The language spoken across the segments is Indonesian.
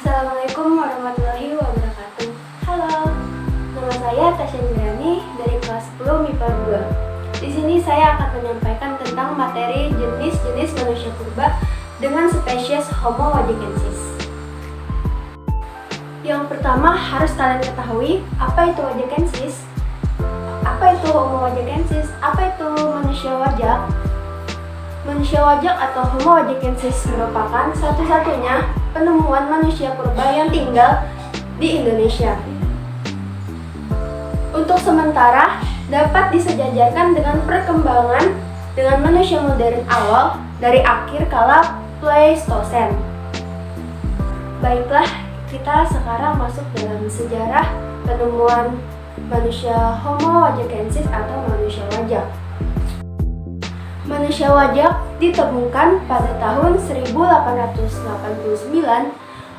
Assalamualaikum warahmatullahi wabarakatuh. Halo, nama saya Tasya Mirani dari kelas 10 MIPA 2. Di sini saya akan menyampaikan tentang materi jenis-jenis manusia purba dengan spesies Homo wajakensis. Yang pertama harus kalian ketahui apa itu wajakensis, apa itu Homo wajakensis, apa itu manusia wajak. Manusia wajak atau Homo wajakensis merupakan satu-satunya penemuan manusia purba yang tinggal di Indonesia. Untuk sementara, dapat disejajarkan dengan perkembangan dengan manusia modern awal dari akhir kala Pleistosen. Baiklah, kita sekarang masuk dalam sejarah penemuan manusia Homo wajakensis atau manusia wajak. Manusia wajak ditemukan pada tahun 1889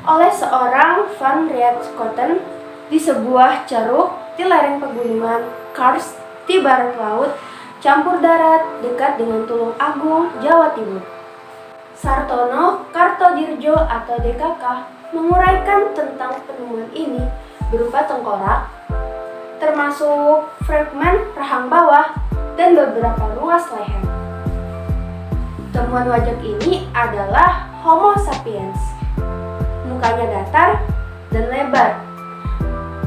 oleh seorang Van Rietschoten di sebuah ceruk di lereng pegunungan Karst di barat laut campur darat dekat dengan Tulung Agung, Jawa Timur. Sartono Kartodirjo atau DKK menguraikan tentang penemuan ini berupa tengkorak, termasuk fragmen rahang bawah dan beberapa ruas leher. Temuan wajak ini adalah Homo sapiens. Mukanya datar dan lebar.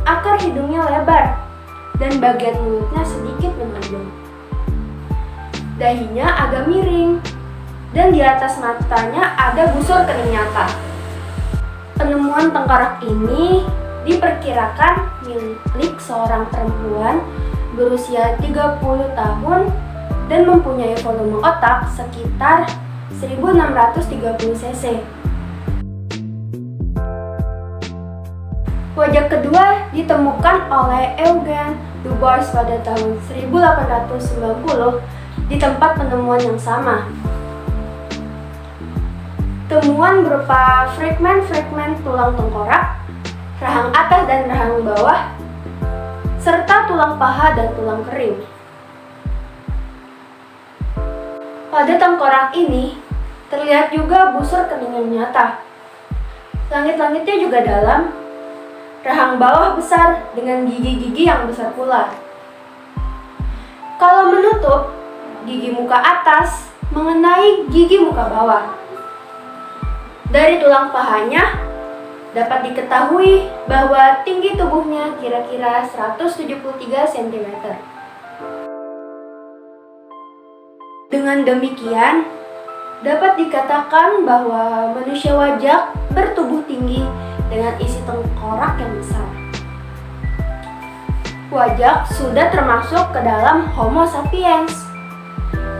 Akar hidungnya lebar dan bagian mulutnya sedikit menonjol. Dahinya agak miring dan di atas matanya ada busur kening nyata. Penemuan tengkorak ini diperkirakan milik seorang perempuan berusia 30 tahun dan mempunyai volume otak sekitar 1630 cc. Wajak kedua ditemukan oleh Eugen Dubois pada tahun 1890 di tempat penemuan yang sama. Temuan berupa fragmen-fragmen tulang tengkorak, rahang atas dan rahang bawah, serta tulang paha dan tulang kering. Pada tengkorak ini, terlihat juga busur kening yang nyata. Langit-langitnya juga dalam, rahang bawah besar dengan gigi-gigi yang besar pula. Kalau menutup, gigi muka atas mengenai gigi muka bawah. Dari tulang pahanya, dapat diketahui bahwa tinggi tubuhnya kira-kira 173 cm. Dengan demikian, dapat dikatakan bahwa manusia wajak bertubuh tinggi dengan isi tengkorak yang besar. Wajak sudah termasuk ke dalam Homo sapiens.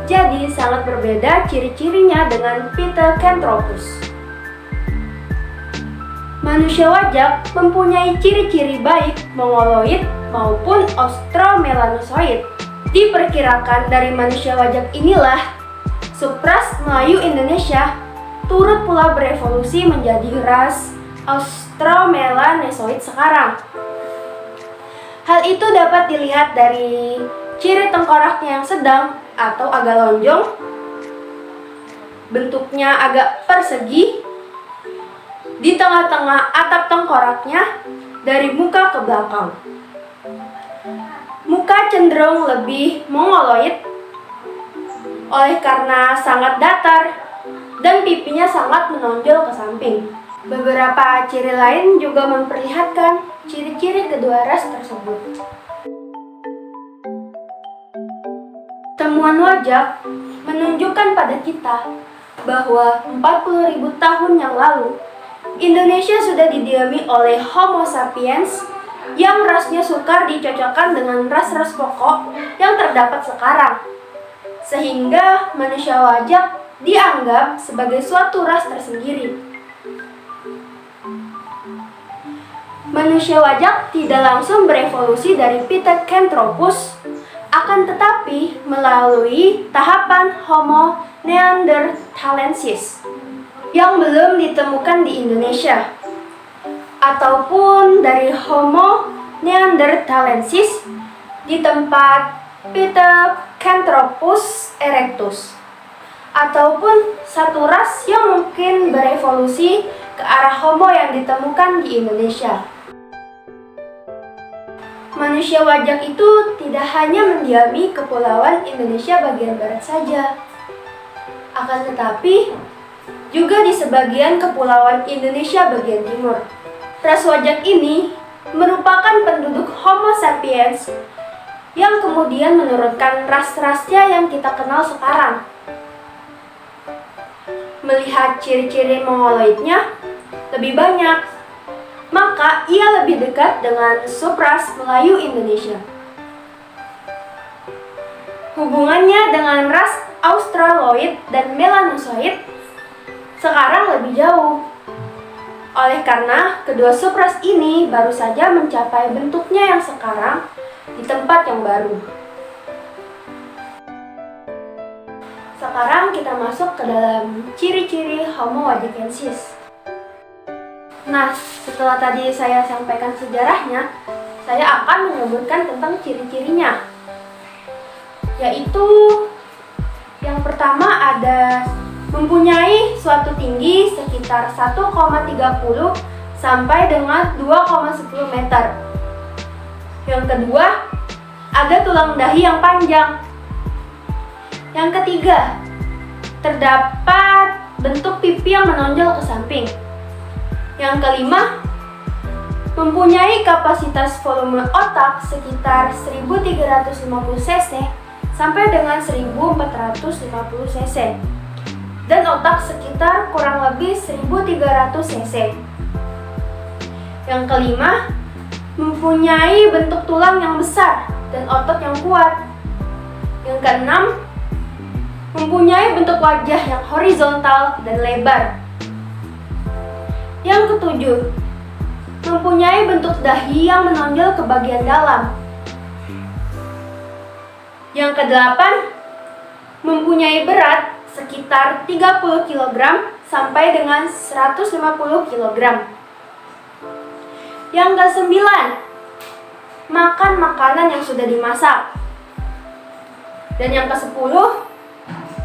Jadi sangat berbeda ciri-cirinya dengan Pithecanthropus. Manusia wajak mempunyai ciri-ciri baik mongoloid maupun australmelanosoid. Diperkirakan dari manusia wajak inilah subras Melayu Indonesia turut pula berevolusi menjadi ras Australmelanosoid sekarang. Hal itu dapat dilihat dari ciri tengkoraknya yang sedang atau agak lonjong, bentuknya agak persegi, di tengah-tengah atap tengkoraknya dari muka ke belakang. Muka cenderung lebih mongoloid oleh karena sangat datar dan pipinya sangat menonjol ke samping. Beberapa ciri lain juga memperlihatkan ciri-ciri kedua ras tersebut. Temuan wajak menunjukkan pada kita bahwa 40.000 tahun yang lalu Indonesia sudah didiami oleh Homo sapiens yang rasnya sukar dicocokkan dengan ras-ras pokok yang terdapat sekarang, sehingga manusia wajak dianggap sebagai suatu ras tersendiri. Manusia wajak tidak langsung berevolusi dari Pithecanthropus, akan tetapi melalui tahapan Homo neanderthalensis yang belum ditemukan di Indonesia, ataupun dari Homo neanderthalensis di tempat Pithecanthropus erectus, ataupun satu ras yang mungkin berevolusi ke arah Homo yang ditemukan di Indonesia. Manusia wajak itu tidak hanya mendiami kepulauan Indonesia bagian barat saja, akan tetapi juga di sebagian kepulauan Indonesia bagian timur. Ras wajak ini merupakan penduduk Homo sapiens yang kemudian menurunkan ras-rasnya yang kita kenal sekarang. Melihat ciri-ciri mongoloidnya lebih banyak, maka ia lebih dekat dengan subras Melayu Indonesia. Hubungannya dengan ras Australoid dan Melanosoid sekarang lebih jauh. Oleh karena kedua subras ini baru saja mencapai bentuknya yang sekarang di tempat yang baru. Sekarang kita masuk ke dalam ciri-ciri Homo wajakensis. Nah, setelah tadi saya sampaikan sejarahnya, saya akan menyebutkan tentang ciri-cirinya. Yaitu yang pertama ada mempunyai suatu tinggi sekitar 1,30 sampai dengan 2,10 meter. Yang kedua, ada tulang dahi yang panjang. Yang ketiga, terdapat bentuk pipi yang menonjol ke samping. Yang kelima, mempunyai kapasitas volume otak sekitar 1350 cc sampai dengan 1450 cc. Dan otak sekitar kurang lebih 1300 cc. Yang kelima, mempunyai bentuk tulang yang besar dan otot yang kuat. Yang keenam, mempunyai bentuk wajah yang horizontal dan lebar. Yang ketujuh, mempunyai bentuk dahi yang menonjol ke bagian dalam. Yang kedelapan, mempunyai berat sekitar 30 kg sampai dengan 150 kg. Yang kesembilan, makan makanan yang sudah dimasak. Dan yang kesepuluh,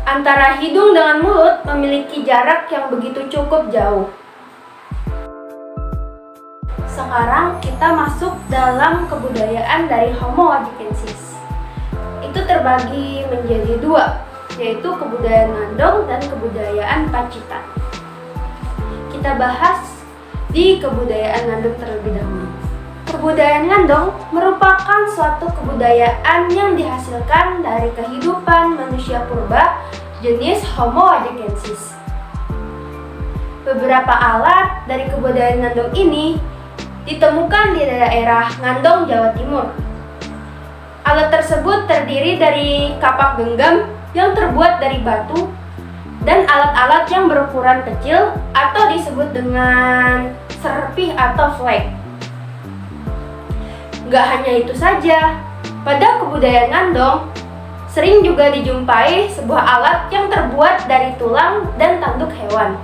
antara hidung dengan mulut memiliki jarak yang begitu cukup jauh. Sekarang kita masuk dalam kebudayaan dari Homo wajakensis. Itu terbagi menjadi dua, yaitu kebudayaan Ngandong dan kebudayaan Pacitan. Kita bahas di kebudayaan Ngandong terlebih dahulu. Kebudayaan Ngandong merupakan suatu kebudayaan yang dihasilkan dari kehidupan manusia purba jenis Homo wajakensis. Beberapa alat dari kebudayaan Ngandong ini ditemukan di daerah Ngandong, Jawa Timur. Alat tersebut terdiri dari kapak genggam yang terbuat dari batu dan alat-alat yang berukuran kecil atau disebut dengan serpih atau flag. Gak hanya itu saja, pada kebudayaan Ngandong sering juga dijumpai sebuah alat yang terbuat dari tulang dan tanduk hewan.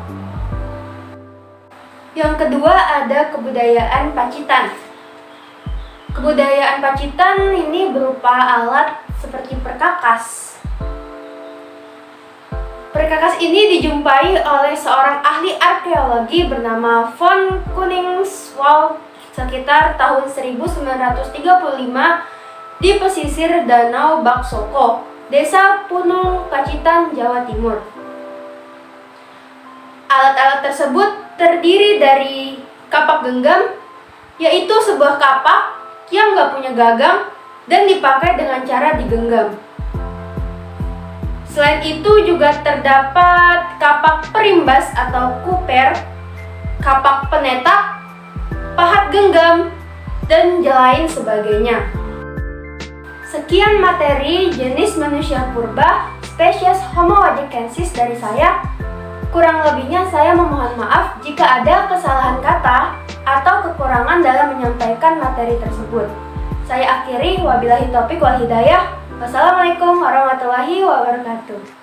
Yang kedua ada kebudayaan Pacitan. Kebudayaan Pacitan ini berupa alat seperti perkakas. Perkakas ini dijumpai oleh seorang ahli arkeologi bernama Von Koningswald sekitar tahun 1935 di pesisir Danau Baksoko, Desa Punung, Pacitan, Jawa Timur. Alat-alat tersebut terdiri dari kapak genggam, yaitu sebuah kapak yang gak punya gagang dan dipakai dengan cara digenggam. Selain itu juga terdapat kapak perimbas atau kuper, kapak penetak, pahat genggam, dan lain sebagainya. Sekian materi jenis manusia purba spesies Homo wajakensis dari saya. Kurang lebihnya saya memohon maaf jika ada kesalahan kata atau kekurangan dalam menyampaikan materi tersebut. Saya akhiri, wabillahi taufiq wal hidayah. Wassalamualaikum warahmatullahi wabarakatuh.